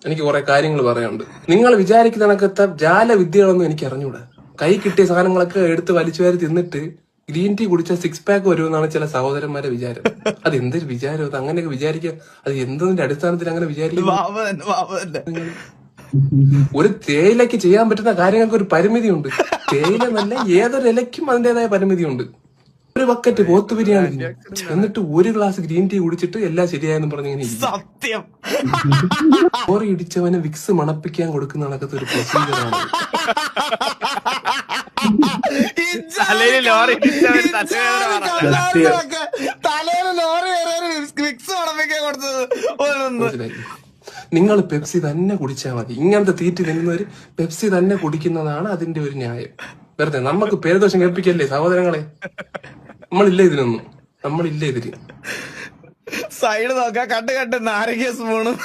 എനിക്ക് കുറെ കാര്യങ്ങൾ പറയാനുണ്ട്. നിങ്ങൾ വിചാരിക്കുന്ന കണക്കത്തെ ജാല വിദ്യകളൊന്നും എനിക്ക് അറിഞ്ഞൂടാ. കൈ കിട്ടിയ സാധനങ്ങളൊക്കെ എടുത്ത് വലിച്ചു വാരി തിന്നിട്ട് ഗ്രീൻ ടീ കുടിച്ച 6 പാക്ക് വരുമെന്നാണ് ചില സഹോദരന്മാരെ വിചാരം. അത് എന്തൊരു വിചാരം? അത് അങ്ങനെയൊക്കെ വിചാരിക്കുക. അത് എന്തിന്റെ അടിസ്ഥാനത്തിൽ അങ്ങനെ വിചാരിക്കും? ഒരു തേയിലക്ക് ചെയ്യാൻ പറ്റുന്ന കാര്യങ്ങൾക്ക് ഒരു പരിമിതിയുണ്ട്. തേയില നല്ല ഏതൊരു ഇലയ്ക്കും അതിന്റേതായ പരിമിതിയുണ്ട്. ഒരു ബക്കറ്റ് പോത്ത് ബിരിയാണി എന്നിട്ട് ഒരു ഗ്ലാസ് ഗ്രീൻ ടീ കുടിച്ചിട്ട് എല്ലാം ശരിയായെന്ന് പറഞ്ഞിങ്ങനെ സത്യം. ഓറി ഇടിച്ചവന് വിക്സ് മണപ്പിക്കാൻ കൊടുക്കുന്ന കണക്കത്തെ ഒരു പ്രൊസീജിയറാണ്. തലയില് ലോറി വിക്സ് മണപ്പിക്കാൻ കൊടുത്തത്. നിങ്ങൾ പെപ്സി തന്നെ കുടിച്ചാൽ മതി. ഇങ്ങനത്തെ തീറ്റി തിന്നുന്നവര് പെപ്സി തന്നെ കുടിക്കുന്നതാണ് അതിന്റെ ഒരു ന്യായം. വെറുതെ നമുക്ക് പേരുദോഷം കേൾപ്പിക്കല്ലേ സഹോദരങ്ങളെ. നമ്മളില്ല ഇതിനൊന്നും, നമ്മളില്ല ഇതിന്. സൈഡ് നോക്കാം, കണ്ട് നാരങ്ങ സ്പൂണും